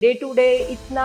Day to day इतना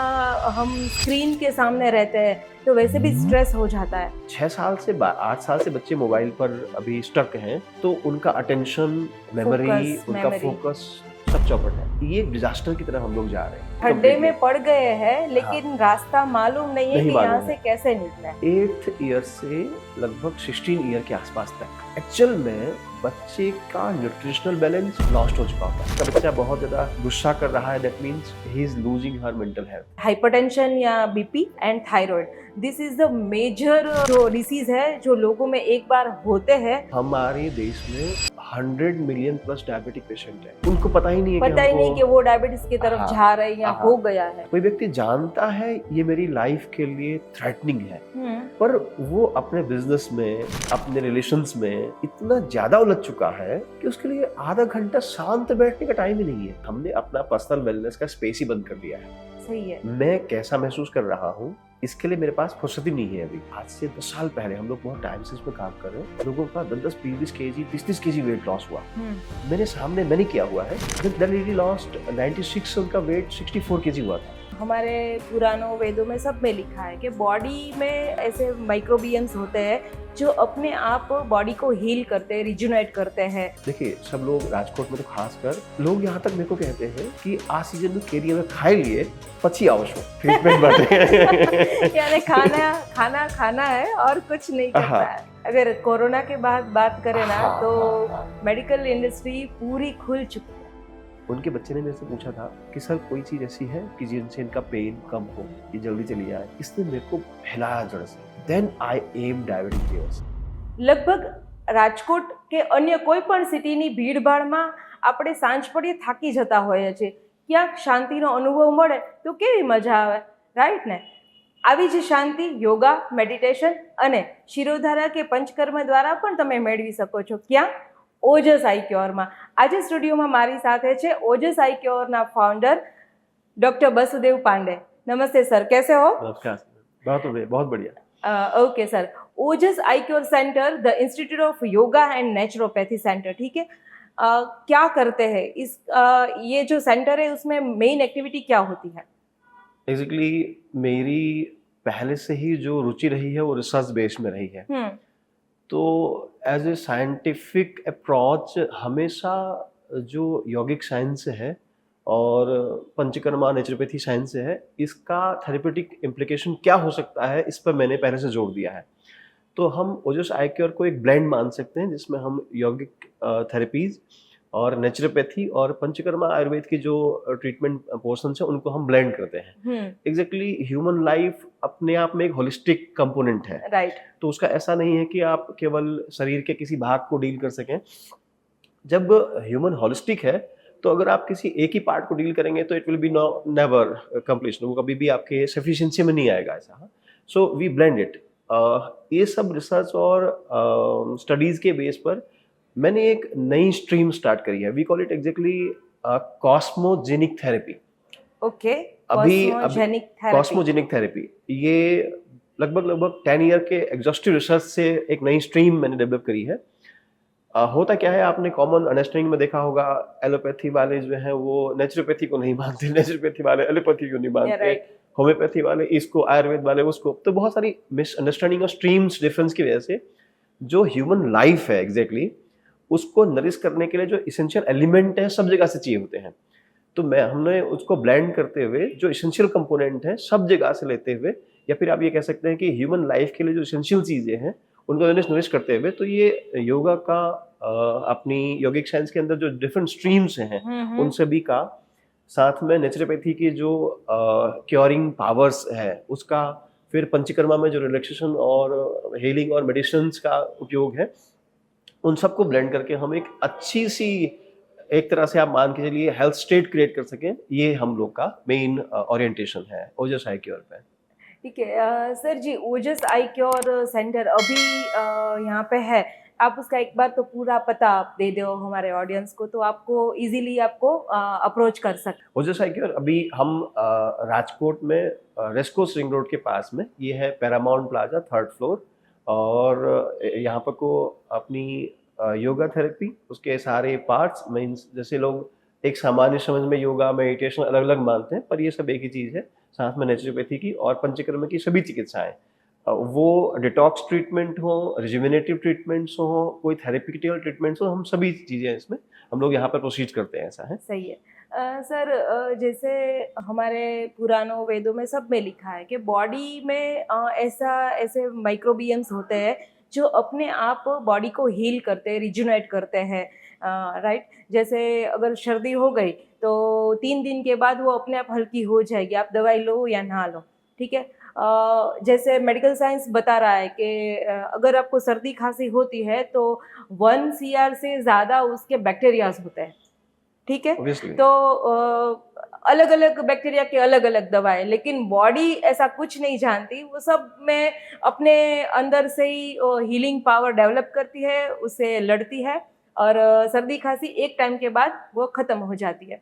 हम screen के सामने रहते हैं तो वैसे भी स्ट्रेस हो जाता है। 6 साल से 8 साल से बच्चे मोबाइल पर अभी स्टक हैं, तो उनका अटेंशन, मेमोरी, फोकस, उनका मेमोरी फोकस सब चौपट है। ये एक डिजास्टर की तरह हम लोग जा रहे हैं खड्डे completely। में पड़ गए हैं, हाँ, लेकिन रास्ता मालूम नहीं है नहीं कि यहाँ मालूम से है। कैसे निकले। 8th ईयर से लगभग 16 ईयर के आसपास तक एक्चुअल में बच्चे का न्यूट्रिशनल बैलेंस लॉस्ट हो चुका होता है। तो बच्चा बहुत ज्यादा गुस्सा कर रहा है, that means he is losing her mental health. Hypertension या BP and thyroid, this is the major जो डिसीज है जो लोगों में एक बार होते हैं। हमारे देश में 100 मिलियन प्लस डायबिटिक पेशेंट है, उनको पता ही नहीं है पता ही नहीं कि वो डायबिटीज की तरफ हाँ, जा रहे हैं या हाँ। हो गया है। कोई व्यक्ति जानता है ये मेरी लाइफ के लिए थ्रेटनिंग है, हम्म, पर वो अपने बिजनेस में, अपने रिलेशंस में इतना ज्यादा उलझ चुका है कि उसके लिए आधा घंटा शांत बैठने का टाइम ही नहीं है। हमने अपना पर्सनल वेलनेस का स्पेस ही बंद कर दिया है। सही है। मैं कैसा महसूस कर रहा हूँ इसके लिए मेरे पास फुर्सत ही नहीं है। अभी आज से 10 साल पहले हम लोग बहुत टाइम से इसमें काम कर रहे हैं, लोगों का 10-10, 20-20 केजी, 30-30 केजी वेट लॉस हुआ। मेरे सामने मैंने किया हुआ है। जब द लेडी लॉस्ट 96, उनका वेट 64 केजी हुआ था। हमारे पुराणों वेदों में सब में लिखा है कि बॉडी में ऐसे माइक्रोबियम्स होते हैं जो अपने आप बॉडी को हील करते हैं, रिजुनेट करते हैं। देखिए, सब लोग राजकोट में तो खासकर लोग यहाँ तक मेरे को कहते हैं कि आ सीजन में केरी अगर खाए लिए पची आवश्यक ट्रीटमेंट बढ़े। यानी खाना खाना खाना है और कुछ नहीं करना है। अगर कोरोना के बाद बात करें ना तो मेडिकल इंडस्ट्री पूरी खुल चुकी है। उनके बच्चे ने मेरे से पूछा था कि सर कोई चीज ऐसी है कि जिनसे इनका पेन कम हो, ये जल्दी चली जाए। इसने मेरे को हिलाया जड़ से। Then I am diabetic cares. લગભગ રાજકોટ કે અન્ય કોઈ પણ સિટીની ભીડભાડમાં આપણે સાંજ પડીએ થાકી જતા હોઈએ છીએ, ક્યાંક શાંતિનો અનુભવ મળે તો કેવી મજા આવે, રાઈટ ને? આવી જ શાંતિ યોગા, મેડિટેશન અને શિરોધારા કે પંચકર્મ દ્વારા પણ તમે મેળવી શકો છો. ક્યાં? ઓજસ આઈ ક્યોરમાં. આજે સ્ટુડિયોમાં મારી સાથે છે ઓજસ આઈ ક્યોરના ફાઉન્ડર ડૉક્ટર બસુદેવ પાંડે. નમસ્તે સર, कैसे हो? नमस्कार। बहुत बढ़िया। Okay sir, Ojas I cure centre the institute of yoga and naturopathy centre, ठीक है। क्या करते हैं इस ये जो सेंटर है उसमें मेन एक्टिविटी क्या होती है? बेसिकली मेरी पहले से ही जो रुचि रही है वो रिसर्च बेस्ड में रही है। तो एज ए साइंटिफिक अप्रोच हमेशा जो यौगिक साइंस है और पंचकर्मा नेचुरोपैथी साइंस है, इसका थेरेप्यूटिक इम्प्लीकेशन क्या हो सकता है, इस पर मैंने पहले से जोर दिया है। तो हम ओजस आई क्योर को एक ब्लेंड मान सकते हैं जिसमें हम यौगिक थेरेपीज और नेचुरोपैथी और पंचकर्मा आयुर्वेद की जो ट्रीटमेंट पोर्शन है उनको हम ब्लेंड करते हैं। एग्जैक्टली ह्यूमन लाइफ अपने आप में एक होलिस्टिक कंपोनेंट है, राइट। तो उसका ऐसा नहीं है कि आप केवल शरीर के किसी भाग को डील कर सकें। जब ह्यूमन होलिस्टिक है तो अगर आप किसी एक ही पार्ट को डील करेंगे तो it will be never completion, वो कभी भी आपके सफिशिएंसी में नहीं आएगा ऐसा। So we blend it. ये सब रिसर्च और स्टडीज के बेस पर मैंने एक नई स्ट्रीम स्टार्ट करी है। We call it exactly cosmogenic therapy. Okay, अभी कॉस्मोजेनिक थेरेपी ये लगभग 10 ईयर के एग्जॉस्टिव रिसर्च से एक नई स्ट्रीम मैंने डेवलप करी है। होता क्या है, आपने कॉमन अंडरस्टैंडिंग में देखा होगा, एलोपैथी वाले जो हैं वो नेचुरोपैथी को नहीं मानते, नेचुरोपैथी वाले एलोपैथी को नहीं मानते, होम्योपैथी वाले इसको, आयुर्वेद वाले उसको। तो बहुत सारी मिसअंडरस्टैंडिंग और स्ट्रीम्स डिफरेंस की वजह से जो ह्यूमन लाइफ है एग्जैक्टली उसको नरिश करने के लिए जो इसेंशियल एलिमेंट है सब जगह से चाहिए होते हैं। तो हमने उसको ब्लेंड करते हुए जो इसेंशियल कंपोनेंट है सब जगह से लेते हुए, या फिर आप ये कह सकते हैं कि ह्यूमन लाइफ के लिए जो इसेंशियल चीज़ें हैं उनको नरिश करते हुए, तो ये योगा का अपनी यौगिक साइंस के अंदर जो डिफरेंट स्ट्रीम्स हैं उन सभी का, साथ में नेचुरोपैथी की जो क्योरिंग पावर्स है उसका, फिर पंचकर्मा में जो रिलैक्सेशन और हीलिंग और मेडिसिन्स का उपयोग है, उन सबको ब्लेंड करके हम एक अच्छी सी, एक तरह से आप मान के चलिए हेल्थ स्टेट क्रिएट कर सकें। ये हम लोग का मेन ओरिएंटेशन है ओजस आई क्योर पे। ठीक है सर जी, ओजस आई क्योर सेंटर अभी यहाँ पे है, आप उसका एक बार तो पूरा पता आप दे दो हमारे ऑडियंस को तो आपको इजीली आपको अप्रोच कर सके। ओजस आई क्योर अभी हम राजकोट में रेस्कोस रिंग रोड के पास में, ये है पैरामाउंट प्लाजा 3rd फ्लोर, और यहाँ पर को अपनी योगा थेरेपी उसके सारे पार्ट्स मीन्स, जैसे लोग एक सामान्य समझ में योगा मेडिटेशन अलग अलग मानते हैं, पर ये सब एक ही चीज़ है। साथ में नेचुरोपैथी की और पंचकर्म की सभी चिकित्साएं, वो डिटॉक्स ट्रीटमेंट हो, रिजुविनेटिव ट्रीटमेंट्स हो, कोई थेरेपिटिकल ट्रीटमेंट्स हो, हम सभी चीज़ें इसमें हम लोग यहाँ पर प्रोसीड करते हैं, ऐसा है। सही है। सर, जैसे हमारे पुराणों वेदों में सब में लिखा है कि बॉडी में ऐसे माइक्रोबियम्स होते हैं जो अपने आप बॉडी को हील करते हैं, रिजुनेट करते हैं, राइट। जैसे अगर सर्दी हो गई तो 3 दिन के बाद वो अपने आप हल्की हो जाएगी, आप दवाई लो या ना लो, ठीक है। जैसे मेडिकल साइंस बता रहा है कि अगर आपको सर्दी खांसी होती है तो 1 CR से ज़्यादा उसके बैक्टीरियाज होते हैं, ठीक है। Obviously. तो अलग अलग बैक्टीरिया के अलग अलग दवाएं, लेकिन बॉडी ऐसा कुछ नहीं जानती, वो सब में अपने अंदर से ही हीलिंग पावर डेवलप करती है, उससे लड़ती है, और सर्दी खांसी एक टाइम के बाद वो ख़त्म हो जाती है।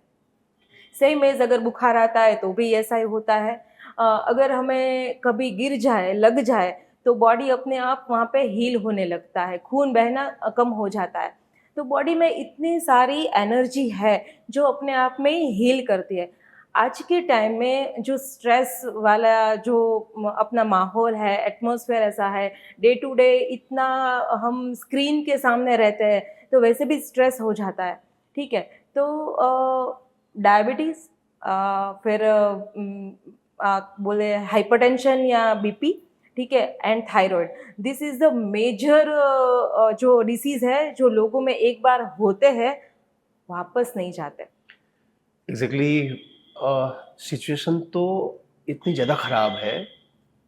सेम एज अगर बुखार आता है तो भी ऐसा ही होता है। अगर हमें कभी गिर जाए, लग जाए, तो बॉडी अपने आप वहाँ पे हील होने लगता है, खून बहना कम हो जाता है। तो बॉडी में इतनी सारी एनर्जी है जो अपने आप में ही हील करती है। आज के टाइम में जो स्ट्रेस वाला जो अपना माहौल है, एटमॉस्फेयर ऐसा है, डे टू डे इतना हम स्क्रीन के सामने रहते हैं, तो वैसे भी स्ट्रेस हो जाता है, ठीक है। तो डायबिटीज़, फिर बोले हाइपरटेंशन या बीपी, ठीक है, and thyroid, this is the major जो डिसीज़ है जो लोगों में एक बार होते हैं वापस नहीं जाते। एग्जैक्टली। सिचुएशन तो इतनी ज़्यादा ख़राब है,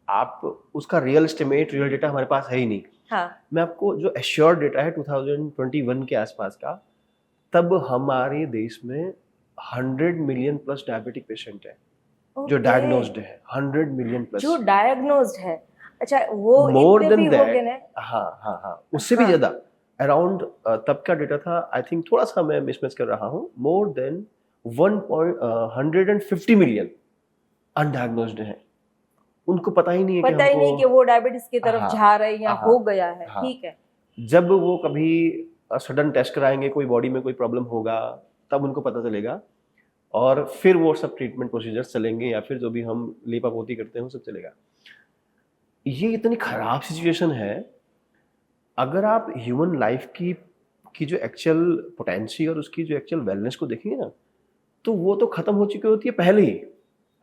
आप उसका रियल एस्टिमेट, रियल डेटा हमारे पास है ही नहीं। हाँ, मैं आपको जो एश्योर्ड डेटा है 2021 के आसपास का, तब हमारे देश में 100 मिलियन प्लस डायबिटिक पेशेंट है जो ओके। डायग्नोज्ड है, 100 मिलियन प्लस। जो डायग्नोज्ड है, अच्छा, वो मोर इतने देन भी हो गए दैट, ना? हाँ, उससे भी हाँ। ज़्यादा अराउंड, तब का डेटा था, आई थिंक थोड़ा सा मैं मिसमैच कर रहा हूँ, मोर देन 150 मिलियन अनडायग्नोज्ड है। उनको पता ही नहीं है पता ही नहीं कि वो डायबिटीज की तरफ हाँ, जा रहे हैं या हाँ, हो गया है, हाँ। ठीक है। जब वो कभी सडन टेस्ट कराएंगे, कोई बॉडी में कोई प्रॉब्लम होगा, तब उनको पता चलेगा, और फिर वो सब ट्रीटमेंट प्रोसीजर्स चलेंगे, या फिर जो भी हम लीपापोती करते हैं वो सब चलेगा। ये इतनी खराब सिचुएशन है। अगर आप ह्यूमन लाइफ की जो एक्चुअल पोटेंशियल और उसकी जो एक्चुअल वेलनेस को देखेंगे ना, तो वो तो खत्म हो चुकी होती है पहले ही।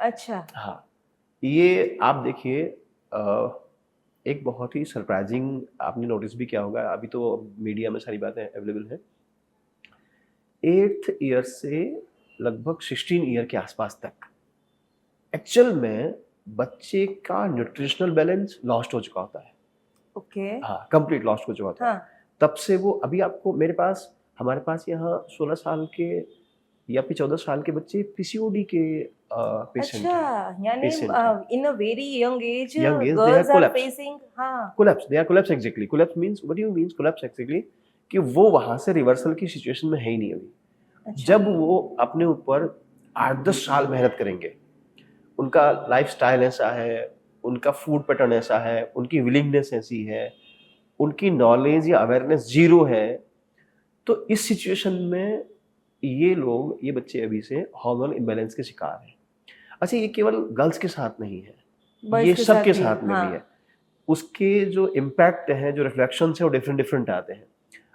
अच्छा। हाँ, ये आप देखिए, एक बहुत ही सरप्राइजिंग, आपने नोटिस भी किया होगा, अभी तो मीडिया में सारी बातें अवेलेबल हैं। 8th ईयर से लगभग 16 ईयर के आसपास तक एक्चुअल में बच्चे का न्यूट्रिशनल बैलेंस लॉस्ट हो चुका होता है। ओके। हाँ, कंप्लीट लॉस्ट हो चुका होता है। हाँ। तब से वो, अभी आपको हमारे पास यहाँ 16 साल के या फिर 14 साल के बच्चे पीसीओडी के पेशेंट अच्छा, हैं। यानी patient हैं। In a very young age Young age, they girls have are collapsed. Facing, हाँ। They are collapse exactly. Collapse means, what do you means collapse exactly? कि वो वहां से रिवर्सल की सिचुएशन में है ही नहीं अभी। अच्छा। जब वो अपने ऊपर 8-10 साल मेहनत करेंगे, उनका लाइफस्टाइल ऐसा है, उनका फूड पैटर्न ऐसा है, उनकी विलिंगनेस ऐसी है, उनकी नॉलेज या अवेयरनेस जीरो है, तो इस सिचुएशन में ये बच्चे अभी से हार्मोनल इम्बैलेंस के शिकार हैं। अच्छा, ये केवल गर्ल्स के साथ नहीं है, Boys ये के सबके साथ भी, साथ में हाँ। भी है। उसके जो इम्पैक्ट है, जो रिफ्लेक्शंस है, वो डिफरेंट आते हैं।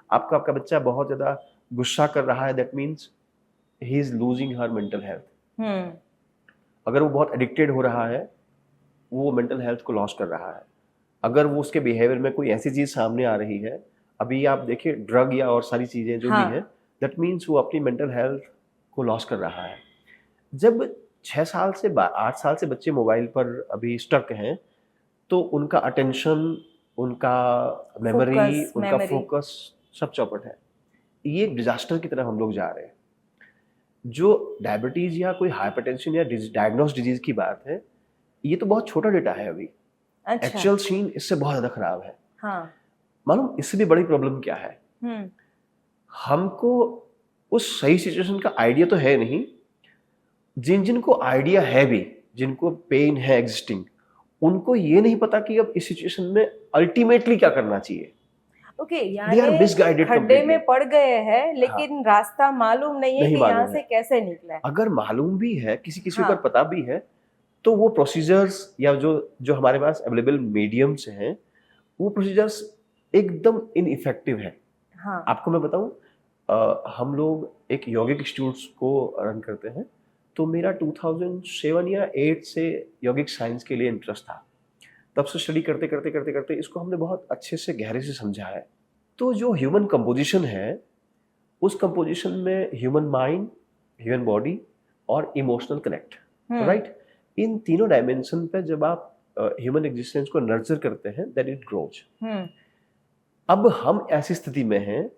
आपका बच्चा बहुत ज़्यादा गुस्सा कर रहा है, that means he is losing her mental health. अगर वो बहुत एडिक्टेड हो रहा है, वो मेंटल हेल्थ को लॉस कर रहा है। अगर वो उसके बिहेवियर में कोई ऐसी चीज़ सामने आ रही है, अभी आप देखिए ड्रग या और सारी चीज़ें जो हाँ। भी है, दैट मीन्स वो अपनी मेंटल हेल्थ को लॉस कर रहा है। जब 6 साल से 8 साल से बच्चे मोबाइल पर अभी स्टक हैं, तो उनका अटेंशन, उनका मेमोरी, उनका फोकस सब चौपट है। ये एक डिजास्टर की तरफ हम लोग जा रहे हैं। जो डायबिटीज या कोई हाइपरटेंशन या डायग्नोस्ड डिजीज की बात है, ये तो बहुत छोटा डेटा है अभी। अच्छा। एक्चुअल सीन इससे बहुत ज़्यादा खराब है। हाँ। मालूम इससे भी बड़ी प्रॉब्लम क्या है? हमको उस सही सिचुएशन का आइडिया तो है नहीं। जिनको आइडिया है भी, जिनको पेन है एग्जिस्टिंग, उनको ये नहीं पता कि अब इस सिचुएशन में अल्टीमेटली क्या करना चाहिए। ओके, दे आर यानी मिसगाइडेड खड्डे कंप्लीटली। में पड़ गए हैं लेकिन रास्ता मालूम नहीं है नहीं कि यहाँ मालूम से है। कैसे निकला है। अगर मालूम भी है, किसी किसी को हाँ, अगर पता भी है, तो वो प्रोसीजर्स या जो जो हमारे पास अवेलेबल मीडियम्स हैं, वो प्रोसीजर्स एकदम इनइफेक्टिव है। हाँ। आपको मैं बताऊं, हम लोग एक यौगिक इंस्टीट्यूट्स को रन करते हैं, तो मेरा 2007 या 8 से यौगिक साइंस के लिए इंटरेस्ट था। तब से स्टडी करते करते करते करते इसको हमने बहुत अच्छे से गहरे से समझा है। तो जो ह्यूमन कंपोजिशन है, उस कंपोजिशन में ह्यूमन माइंड, ह्यूमन बॉडी और इमोशनल कनेक्ट, राइट, इन तीनों डायमेंशन पे जब आप ह्यूमन एग्जिस्टेंस को नर्चर करते हैं, दैट इट ग्रोज। अब हम ऐसी स्थिति में हैं,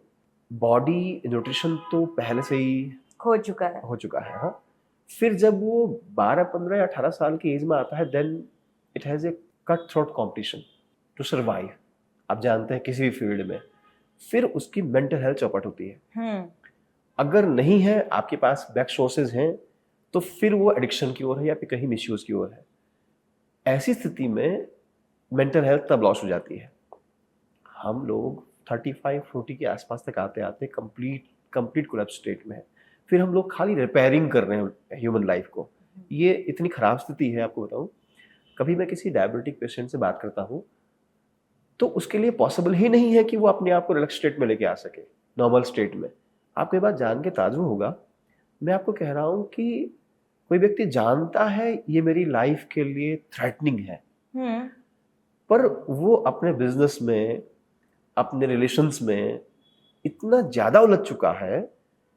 बॉडी न्यूट्रिशन तो पहले से ही हो चुका है। हाँ। फिर जब वो 12, 15 या 18 साल की एज में आता है, then it has a cut throat competition to survive. आप जानते हैं किसी भी फील्ड में, फिर उसकी मेंटल हेल्थ चौपट होती है। अगर नहीं है आपके पास बैक सोर्सेज हैं, तो फिर वो एडिक्शन की ओर है या फिर कहीं मिसयूज की ओर है। ऐसी स्थिति में मेंटल हेल्थ तब लॉस हो जाती है। हम लोग 35-40 के आसपास तक आते आते कंप्लीट कोलैप्स स्टेट में है। फिर हम लोग खाली रिपेयरिंग कर रहे हैं ह्यूमन लाइफ को। ये इतनी खराब स्थिति है, आपको बताऊं, कभी मैं किसी डायबिटिक पेशेंट से बात करता हूं, तो उसके लिए पॉसिबल ही नहीं है कि वो अपने आप को रिलैक्स स्टेट में लेके आ सके, नॉर्मल स्टेट में। आपको ये बात जान के ताज्जुब होगा, मैं आपको कह रहा हूं कि कोई व्यक्ति जानता है ये मेरी लाइफ के लिए थ्रेटनिंग है, पर वो अपने बिजनेस में, अपने रिलेशंस में इतना ज्यादा उलझ चुका है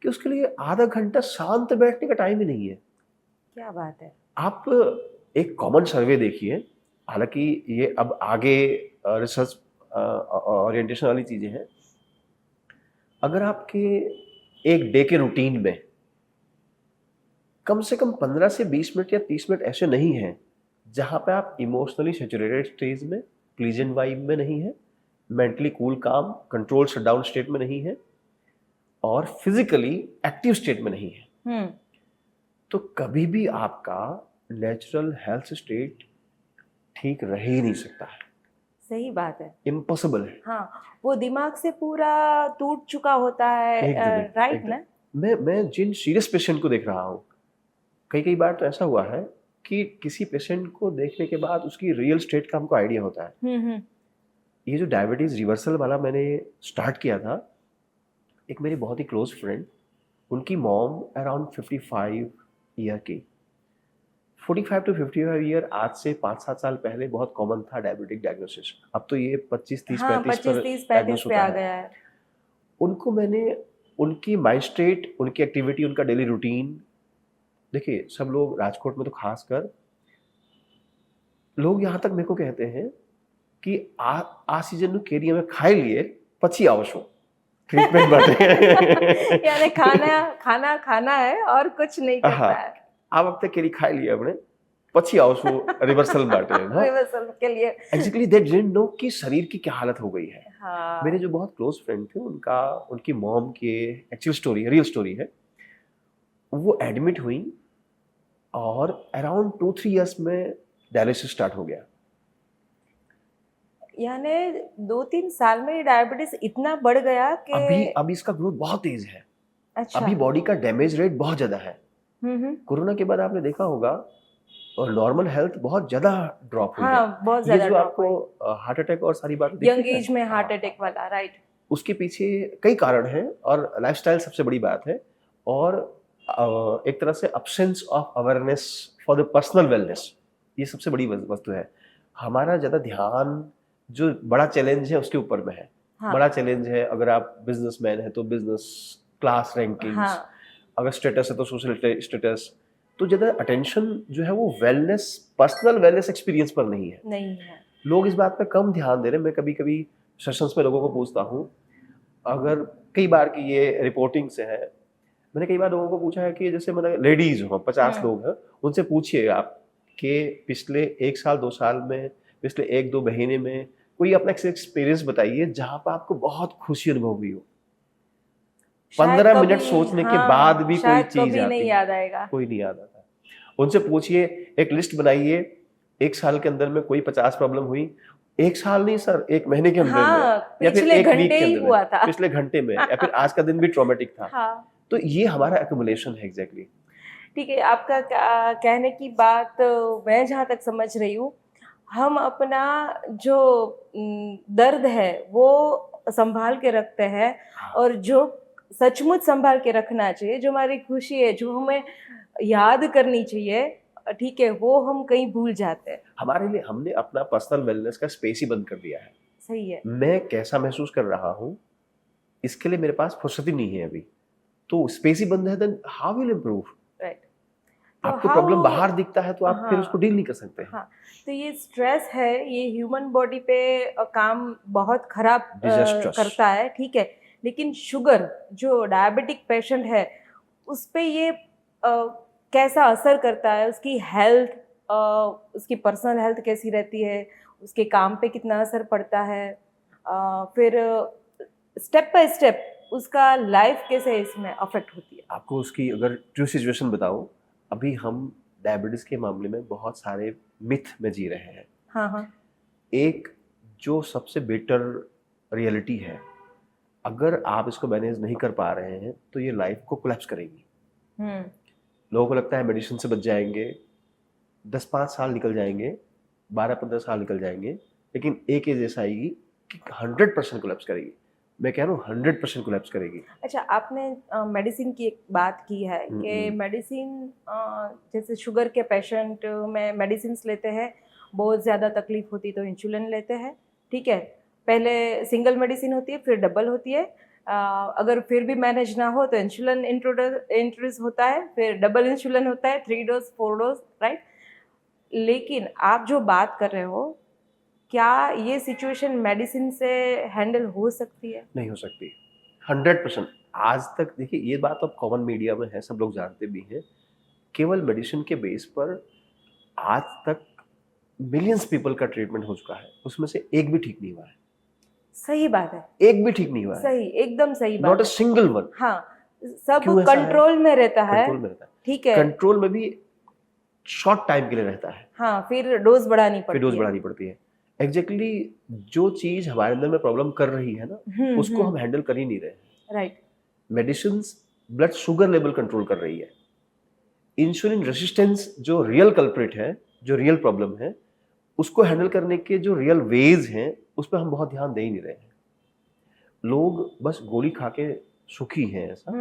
कि उसके लिए आधा घंटा शांत बैठने का टाइम ही नहीं है। क्या बात है। आप एक कॉमन सर्वे देखिए, हालांकि ये अब आगे रिसर्च ओरिएंटेशन वाली चीजें हैं। अगर आपके एक डे के रूटीन में कम से कम 15 से 20 मिनट या 30 मिनट ऐसे नहीं हैं जहां पे आप इमोशनली सैचुरेटेड स्टेज में, प्लीजेंट वाइब में नहीं है, मेंटली कूल काम कंट्रोल शटडाउन स्टेट में नहीं है, और फिजिकली एक्टिव स्टेट में नहीं है, तो कभी भी आपका नेचुरल हेल्थ स्टेट ठीक रह ही नहीं सकता है। सही बात है, इम्पॉसिबल है। हाँ, वो दिमाग से पूरा टूट चुका होता है, राइट ना। मैं जिन सीरियस पेशेंट को देख रहा हूँ, कई बार तो ऐसा हुआ है कि किसी पेशेंट को देखने के बाद उसकी रियल स्टेट का हमको आइडिया होता है। ये जो डायबिटीज रिवर्सल वाला मैंने स्टार्ट किया था, एक मेरी बहुत ही क्लोज फ्रेंड, उनकी मॉम अराउंड 55 ईयर की। 45 to 55 ईयर आज से 5-7 साल पहले बहुत कॉमन था डायबिटिक डायग्नोसिस। अब तो ये 25, 30, 35 पर डायग्नोस पे आ होता गया है। है। उनको मैंने, उनकी माइंड स्टेट, उनकी एक्टिविटी, उनका डेली रूटीन, देखिए सब लोग राजकोट में तो खासकर लोग यहाँ तक मेरे को कहते हैं कि आ सीजन केरिया में खाई लिए પછી આવશો ट्रीटमेंट માટે। यानी खाना है और कुछ नहीं करना है। આ વખતે કેરી ખાઈ લઈએ આપણે, પછી આવશું रिवर्सल માટે। रिवर्सल के लिए एक्चुअली दे डिडंट नो कि शरीर की क्या हालत हो गई है। हाँ। मेरे जो बहुत क्लोज फ्रेंड थे, उनकी मॉम की एक्चुअल स्टोरी है, रियल स्टोरी है। वो एडमिट हुई और अराउंड 2-3 इयर्स में डायलिसिस स्टार्ट हो गया। यानी 2-3 साल में डायबिटीज इतना बढ़ गया कि अभी इसका ग्रोथ बहुत तेज है। अच्छा। अभी बॉडी का डैमेज रेट बहुत ज्यादा है। कोरोना के बाद आपने देखा होगा और नॉर्मल हेल्थ बहुत ज्यादा ड्रॉप हुई है। बहुत ये ज्यादा जो आपको हार्ट अटैक और सारी बातें यंग एज में हार्ट अटैक वाला, राइट, उसके पीछे कई कारण हैं और लाइफस्टाइल सबसे बड़ी बात है, और एक तरह से absence of awareness for the personal wellness, ये सबसे बड़ी वस्तु है। हमारा ज्यादा ध्यान जो बड़ा चैलेंज है उसके ऊपर में है। बड़ा चैलेंज है, अगर आप बिजनेसमैन है तो बिजनेस क्लास रैंकिंग्स, अगर स्टेटस है तो सोशल स्टेटस, तो ज्यादा अटेंशन जो है वो वेलनेस, पर्सनल वेलनेस एक्सपीरियंस पर नहीं है। लोग इस बात पे कम ध्यान दे रहे हैं। मैं कभी कभी सेशंस में लोगों को पूछता हूँ, अगर कई बार की ये रिपोर्टिंग से है, मैंने कई बार लोगों को पूछा है कि जैसे मतलब लेडीज हो, 50 लोग हैं, उनसे पूछिए आप कि पिछले 1 साल 2 साल में, पिछले 1-2 महीने में कोई अपना एक्सपीरियंस बताइए जहां पर आपको बहुत खुशी अनुभव हुई हो। 15 मिनट सोचने के बाद भी कोई चीज आती नहीं याद आएगा, कोई नहीं याद आता। उनसे पूछिए, एक लिस्ट बनाइए, 1 साल के अंदर में कोई 50 प्रॉब्लम हुई, 1 साल नहीं सर, 1 महीने के अंदर में या फिर पिछले एक वीक घंटे के ही अंदर हुआ में, था। पिछले घंटे में, या फिर आज का दिन भी ट्रॉमेटिक था। हाँ, तो ये हमारा एक्युमुलेशन है एग्जैक्टली। ठीक है। आपका कहने की बात मैं जहाँ तक समझ रही हूँ, हम अपना जो दर्द है वो संभाल के रखते हैं, और जो सचमुच संभाल के रखना चाहिए, जो हमारी खुशी है, जो हमें याद करनी चाहिए, ठीक है, वो हम कहीं भूल जाते हैं। हमारे लिए हमने अपना पर्सनल वेलनेस का स्पेस ही बंद कर दिया है। सही है। मैं कैसा महसूस कर रहा हूँ इसके लिए मेरे पास फुर्सत ही नहीं है अभी, तो स्पेस ही बंद है, then how will improve? Right. तो आपको हाउ, प्रॉब्लम बाहर दिखता है तो आप फिर उसको हाँ डील नहीं कर सकते। हाँ, तो ये स्ट्रेस है, ये ह्यूमन बॉडी पे काम बहुत खराब डिजास्ट्रस। करता है, ठीक है। लेकिन शुगर, जो डायबिटिक पेशेंट है, उस पे ये कैसा असर करता है? उसकी हेल्थ, उसकी पर्सनल हेल्थ कैसी रहती है, उसके काम पे कितना असर पड़ता है, फिर स्टेप बाय स्टेप उसका लाइफ कैसे इसमें अफेक्ट होती है? आपको उसकी अगर ट्रू सिचुएशन बताऊं, अभी हम डायबिटीज के मामले में बहुत सारे मिथ में जी रहे हैं। हाँ हाँ। एक जो सबसे बेटर रियलिटी है, अगर आप इसको मैनेज नहीं कर पा रहे हैं तो ये लाइफ को कोलैप्स करेगी। हम्म। लोगों को लगता है मेडिसिन से बच जाएंगे, 10-5 साल निकल जाएंगे, 12-15 साल निकल जाएंगे, लेकिन एक एज ऐसा आएगी कि 100% कोलैप्स करेगी। मैं कह रहा हूँ 100% कोलैप्स करेगी। अच्छा, आपने मेडिसिन की एक बात की है कि मेडिसिन, जैसे शुगर के पेशेंट में मेडिसिन लेते हैं, बहुत ज़्यादा तकलीफ होती तो इंसुलिन लेते हैं, ठीक है। पहले सिंगल मेडिसिन होती है, फिर डबल होती है, अगर फिर भी मैनेज ना हो तो इंसुलिन इंट्रोड्यूस होता है, फिर डबल इंसुलिन होता है, 3 डोज 4 डोज, राइट। लेकिन आप जो बात कर रहे हो, क्या ये सिचुएशन मेडिसिन से हैंडल हो सकती है? नहीं हो सकती 100%। आज तक देखिए, ये बात अब कॉमन मीडिया में है, सब लोग जानते भी हैं, केवल मेडिसिन के बेस पर आज तक मिलियंस पीपल का ट्रीटमेंट हो चुका है, उसमें से एक भी ठीक नहीं हुआ है। सही बात है। एक भी ठीक नहीं हुआ है, सही, एकदम सही नॉट बात अ है। Single one. हाँ, सब क्यों ऐसा है? कंट्रोल में रहता है, कंट्रोल में रहता है, ठीक है। कंट्रोल में भी शॉर्ट टाइम के लिए रहता है, हाँ, फिर डोज बढ़ानी फिर डोज पड़ती है। बढ़ानी पड़ती है। एग्जैक्टली जो चीज हमारे अंदर में प्रॉब्लम कर रही है ना, उसको हम हैंडल कर ही नहीं रहे हैं। Right. Medicine blood sugar level control कर रही है, इंसुलिन रेसिस्टेंस जो रियल कल्प्रिट है, जो रियल प्रॉब्लम है, उसको हैंडल करने के जो रियल वेज हैं, उस पर हम बहुत ध्यान दे ही नहीं रहे हैं। लोग बस गोली खा के सुखी हैं, ऐसा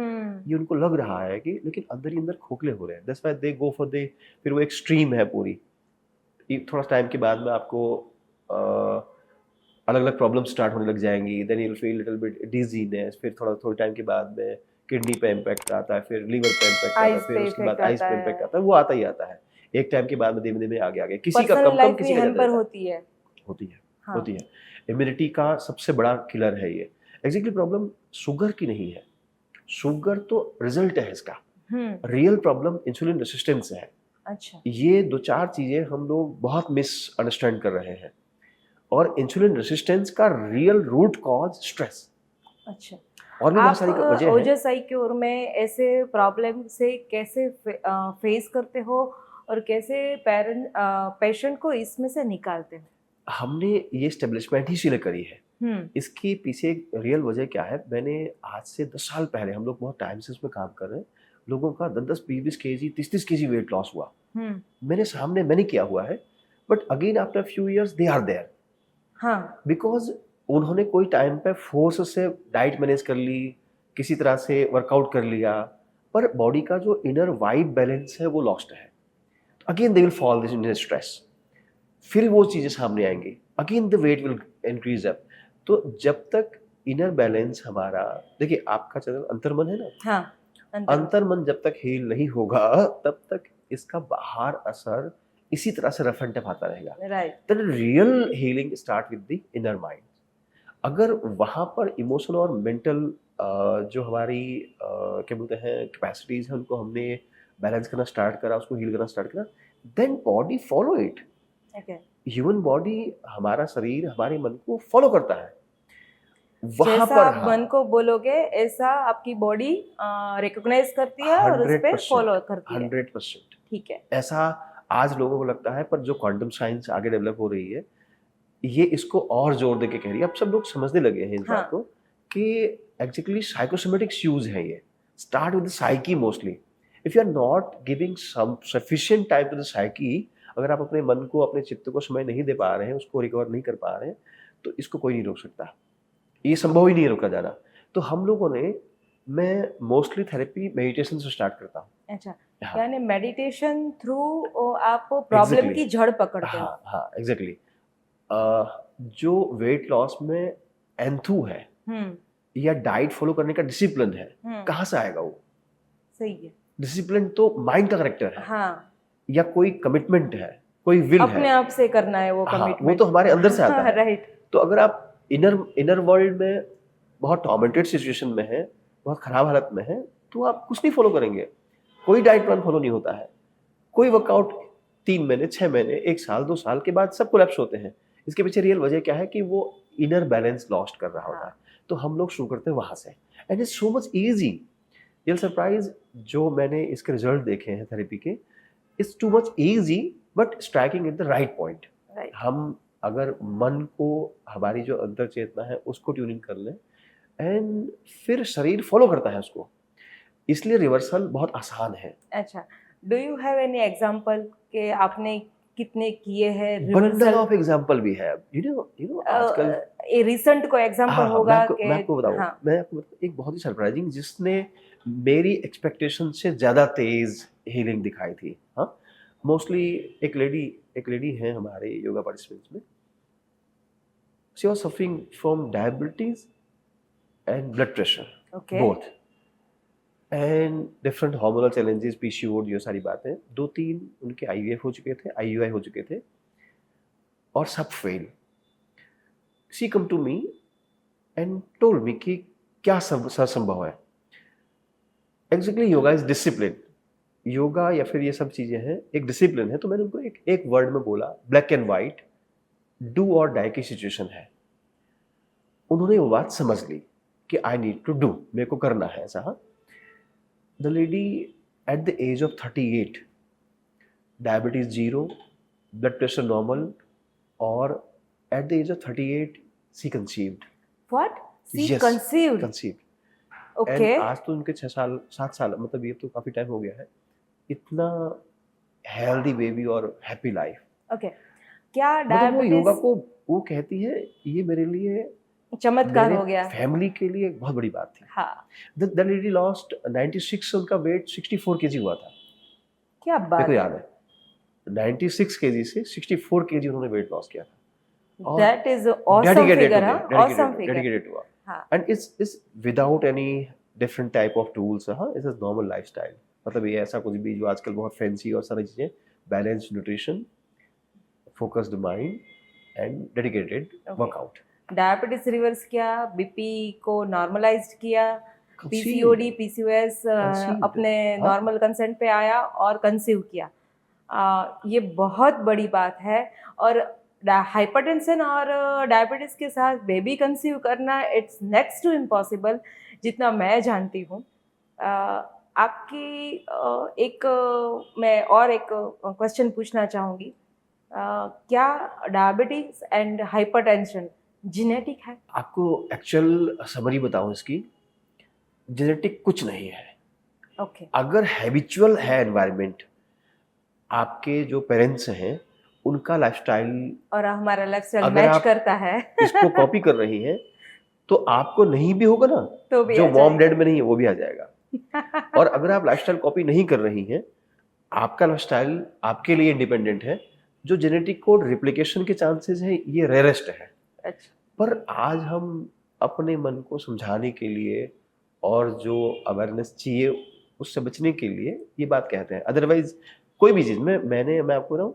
ये उनको लग रहा है कि, लेकिन अंदर ही अंदर खोखले हो रहे हैं। That's why they go for they, फिर वो एक स्ट्रीम है पूरी। थोड़ा टाइम के बाद में आपको अलग अलग प्रॉब्लम स्टार्ट होने लग जाएंगी, then you will feel little bit dizziness, फिर थोड़े टाइम के बाद में किडनी पे इम्पैक्ट आता है, फिर लीवर पे इम्पैक्ट आता है, फिर उसके बाद आइस पे इम्पैक्ट आता है, वो आता ही आता है। एक टाइम के बाद में धीमे धीमे आगे आगे, किसी का कम कम, किसी का ज्यादा होती है। होती है, हाँ। होती है। इम्यूनिटी का सबसे बड़ा किलर है ये। एग्जैक्टली प्रॉब्लम शुगर की नहीं है, शुगर तो रिजल्ट है इसका, रियल प्रॉब्लम इंसुलिन रेसिस्टेंस है। अच्छा। ये 2-4 चीजें हम लोग बहुत मिसअंडरस्टैंड कर रहे हैं, और इंसुलिन रेसिस्टेंस का रियल रूट कॉज स्ट्रेस। अच्छा, और भी बहुत सारी वजह है। ओजस क्योर में ऐसे प्रॉब्लम से कैसे फेस करते हो, और कैसे पेशेंट को इसमें से निकालते हो? हमने ये स्टेब्लिशमेंट ही इसीलिए करी है। इसकी पीछे एक रियल वजह क्या है, मैंने आज से 10 साल पहले, हम लोग बहुत टाइम से इसमें काम कर रहे हैं, लोगों का 10-10, 20-20 केजी, 30-30 केजी वेट लॉस हुआ मेरे सामने, मैंने किया हुआ है। But again after few years they are there, हाँ, बिकॉज उन्होंने कोई टाइम पे फोर्स से डाइट मैनेज कर ली, किसी तरह से वर्कआउट कर लिया, पर बॉडी का जो इनर वाइब बैलेंस है वो लॉस्ट है। Again they will fall this in stress, फिर वो चीजें सामने आएंगी, again the weight will increase up. तो जब तक इनर बैलेंस हमारा, देखिए आपका चैनल अंतर्मन है ना, हाँ, अंतर्मन जब तक हील नहीं होगा तब तक इसका बाहर असर इसी तरह से रफ एंड टफ आता रहेगा। Right. Then real healing start with the inner mind. अगर वहां पर इमोशनल और मेंटल जो हमारी क्या बोलते हैं कैपेसिटीज है, उनको हमने बैलेंस करना स्टार्ट करा, उसको हील करना स्टार्ट करा, then body follow it. Human body, हमारा शरीर हमारे मन को फॉलो करता है। वहां जैसा पर आप मन को बोलोगे, ऐसा आपकी बॉडी रिकॉग्नाइज करती है और उस पे 100%, फॉलो करती है। 100%। ठीक है। ऐसा आज लोगों को लगता है, पर जो क्वांटम साइंस आगे डेवलप हो रही है, ये इसको और जोर दे के कह रही है, अब सब लोग समझने लगे हैं इस हाँ. बात को कि एक्चुअली साइकोसोमेटिक इश्यूज है ये. Start with the psyche mostly. If you are not giving some sufficient time to the psyche, अगर आप अपने मन को, अपने चित्त को समय नहीं दे पा रहे हैं, उसको रिकवर नहीं कर पा रहे हैं, तो इसको कोई नहीं रोक सकता. ये संभव ही नहीं है रोका जाना. तो हम लोगों ने, मैं मोस्टली थेरेपी मेडिटेशन से स्टार्ट करता हूँ. अच्छा, हाँ. यानी मेडिटेशन थ्रू आप प्रॉब्लम Exactly. की जड़ पकड़ते हो. हाँ हाँ एग्जैक्टली. जो वेट लॉस में एंथू है हम्म. या डाइट फॉलो करने का डिसिप्लिन है, हम्म. कहाँ से आएगा वो? सही है. डिसिप्लिन तो माइंड का करेक्टर है, हाँ, या कोई कमिटमेंट है, कोई विल अपने है. आप से करना है वो हाँ, कमिटमेंट. वो तो हमारे अंदर से आता है. राइट. तो अगर आप इनर वर्ल्ड में बहुत टॉर्मेंटेड सिचुएशन में है, बहुत खराब हालत में है, तो आप कुछ नहीं फॉलो करेंगे. कोई डाइट प्लान फॉलो नहीं होता है. कोई वर्कआउट 3 महीने, 6 महीने, 1 साल, 2 साल के बाद सब कोलैप्स होते हैं. इसके पीछे रियल वजह क्या है कि वो इनर बैलेंस लॉस्ट कर रहा होता है. तो हम लोग शुरू करते हैं वहां से. And it's so much easy. Real surprise, जो मैंने इसके रिजल्ट देखे हैं थेरेपी के, it's too much easy but striking at the right point. Right. हम अगर मन को, हमारी जो अंतर चेतना है उसको ट्यूनिंग कर लें, एंड फिर शरीर फॉलो करता है उसको, इसलिए रिवर्सल बहुत आसान है. अच्छा, do you have any example कि आपने कितने किए हैं बंडल रिवर्सल? ऑफ एग्जांपल भी है. यू नो आजकल. ये रिसेंट को एग्जांपल होगा कि मैं आपको बताऊं, हाँ. मैं आपको बताऊं एक बहुत ही सरप्राइजिंग, जिसने मेरी एक्सपेक्टेशन से ज्यादा तेज हीलिंग दिखाई थी. हाँ, मोस्टली एक लेडी है हमारे योगा पार्टिसिपेंट्स में. She was suffering from diabetes and blood pressure, okay. Both, and different hormonal challenges, PCOD, ये सारी बातें. 2-3 उनके आईवीएफ हो चुके थे, आईयूआई हो चुके थे, और सब fail. She come to me and told me कि क्या सब संभव है. Exactly, yoga is discipline. Yoga या फिर ये सब चीजें हैं, एक डिसिप्लिन है. तो मैंने उनको एक वर्ड में बोला, ब्लैक एंड वाइट, डू और डाई की सिचुएशन है. उन्होंने वो बात समझ ली कि आई नीड टू डू, मेरे को करना है ऐसा. The lady at the age of 38, diabetes 0, blood pressure normal, or at the age of 38, she conceived. What? She Yes, conceived. conceived. Okay. And आज तो उनके 7 साल, मतलब ये तो काफी टाइम हो गया है. इतना हेल्दी बेबी और हैप्पी लाइफ. Okay. क्या मतलब वो योगा डायबिटीज को, वो कहती है ये मेरे लिए, चमत्कार मेरे हो गया? फैमिली के लिए एक बहुत बड़ी बात थी. हाँ. The lady lost 96, उनका वेट 64 kg हुआ था. क्या मेरे बात को है? याद है 96 kg से 64 kg उन्होंने वेट लॉस किया था. और That is awesome figure, हाँ? Awesome figure. डेडिकेटेड हुआ. हाँ. And it's without any different type of tools. हाँ, इट्स नॉर्मल लाइफस्टाइल. मतलब ये ऐसा कुछ भी जो आजकल बहुत फैंसी और सारी चीजें, balanced nutrition, focused mind and dedicated workout. Diabetes reverse किया, बीपी को नॉर्मलाइज्ड किया, Conceived. PCOD, PCOS Conceived. अपने हाँ. नॉर्मल कंसेंट पे आया और कंसीव किया. ये बहुत बड़ी बात है. और हाइपरटेंशन और डायबिटीज के साथ बेबी कंसीव करना, इट्स नेक्स्ट टू इम्पॉसिबल, जितना मैं जानती हूँ. आपकी मैं और एक क्वेश्चन पूछना चाहूँगी. क्या डायबिटीज एंड हाइपरटेंशन जेनेटिक है? आपको एक्चुअल समरी बताऊं इसकी, जेनेटिक कुछ नहीं है. ओके. अगर हैबिचुअल है एनवायरनमेंट, आपके जो पेरेंट्स हैं उनका लाइफस्टाइल और हमारा लाइफस्टाइल अगर मैच आप करता है इसको कॉपी कर रही हैं, तो आपको नहीं भी होगा ना, तो भी जो आ मॉम जाएगा. डैड में नहीं है वो भी आ जाएगा. और अगर आप लाइफस्टाइल कॉपी नहीं कर रही हैं, आपका लाइफस्टाइल आपके लिए इंडिपेंडेंट है, जो जेनेटिक कोड रिप्लिकेशन के चांसेस है ये रेयरेस्ट है. अच्छा. पर आज हम अपने मन को समझाने के लिए और जो अवेयरनेस चाहिए उससे बचने के लिए ये बात कहते हैं. अदरवाइज कोई भी चीज़ मैं आपको बताऊँ,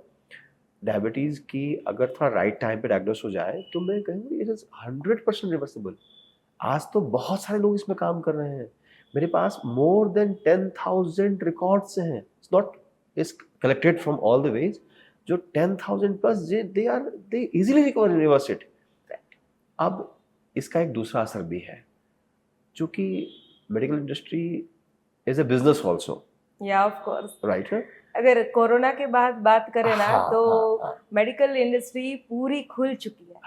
डायबिटीज़ की अगर थोड़ा राइट टाइम पे डायग्नोस हो जाए तो मैं कहूँगा इट इज़ 100% रिवर्सिबल. आज तो बहुत सारे लोग इसमें काम कर रहे हैं. मेरे पास मोर देन 10,000 रिकॉर्ड्स हैं. It's not is collected from all the ways. जो 10,000 plus they easily recover in reverse it. अब इसका एक दूसरा असर भी है, क्योंकि medical industry is a business also, या ऑफ कोर्स. राइट है. अगर कोरोना के बाद बात करें ना, हाँ, तो हाँ. मेडिकल इंडस्ट्री पूरी खुल चुकी है.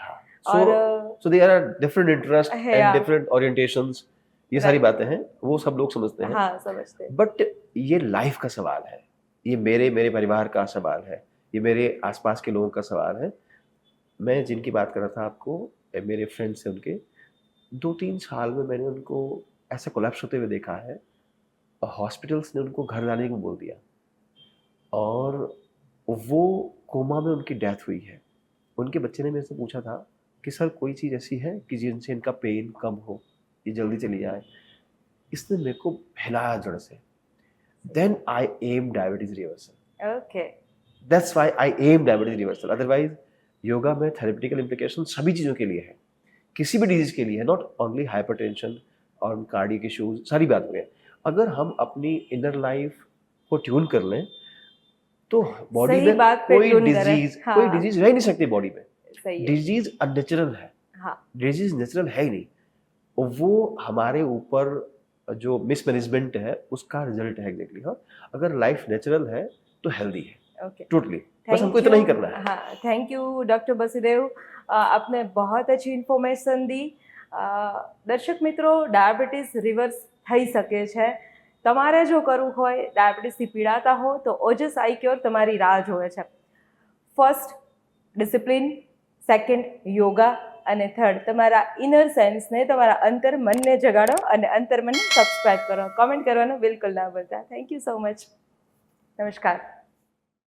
और सो दे आर डिफरेंट इंटरेस्ट है, एंड डिफरेंट ओरिएंटेशंस, ये सारी बातें हैं, वो सब लोग समझते हैं। हाँ समझते हैं। बट ये लाइफ का सवाल है, ये मेरे मेरे परिवार का सवाल है, ये मेरे आसपास के लोगों का सवाल है। मैं जिनकी बात कर रहा था आपको, मेरे फ्रेंड्स हैं उनके, 2-3 साल में मैंने उनको ऐसा कोलैप्स होते हुए देखा है। हॉस्पिटल्स ने उनको घर जाने को बोल दिया और वो कोमा में उनकी डेथ हुई है। उनके बच्चे ने मेरे से पूछा था कि सर कोई चीज़ ऐसी है कि जिनसे इनका पेन कम हो, ये जल्दी चली जाए। इसने मेरे को हिलाया जड़ से। Then I am diabetes reversal. Okay, that's why I am diabetes reversal. Otherwise yoga में थेरेपेटिकल इम्प्लीकेशन सभी चीज़ों के लिए है, किसी भी डिजीज के लिए है, नॉट ओनली हाइपरटेंशन और कार्डियक इश्यूज, सारी बात में। अगर हम अपनी इनर लाइफ को ट्यून कर लें तो बॉडी सही में बात पे कोई ट्यून करें। डिजीज हाँ, कोई डिजीज रह नहीं सकती बॉडी में। सही है। डिजीज अननेचुरल है, हाँ, डिजीज नेचुरल है ही नहीं। और वो हमारे ऊपर जो मिसमैनेजमेंट है उसका रिजल्ट है एग्जैक्टली। हाँ, अगर लाइफ नेचुरल है तो हेल्दी है ओके, टोटली। बस थैंक हमको इतना ही यू। करना है। हाँ, थैंक यू डॉक्टर बसुदेव, आपने बहुत अच्छी ઇન્ફોર્મેશન दी। દર્શક મિત્રો, ડાયાબિટીસ રિવર્સ થઈ શકે છે। તમારે જો કરવું હોય, ડાયાબિટીસથી પીડાતા હો તો ઓજસ આઈ ક્યોર તમારી રાહ જોવે છે। ફર્સ્ટ ડિસિપ્લિન, સેકન્ડ યોગા અને થર્ડ તમારા ઇનર સેન્સને, તમારા અંતર મનને જગાડો અને અંતર મનને સબસ્ક્રાઇબ કરો। કમેન્ટ કરવાનું બિલકુલ ના ભૂલતા। Thank you so much. નમસ્કાર।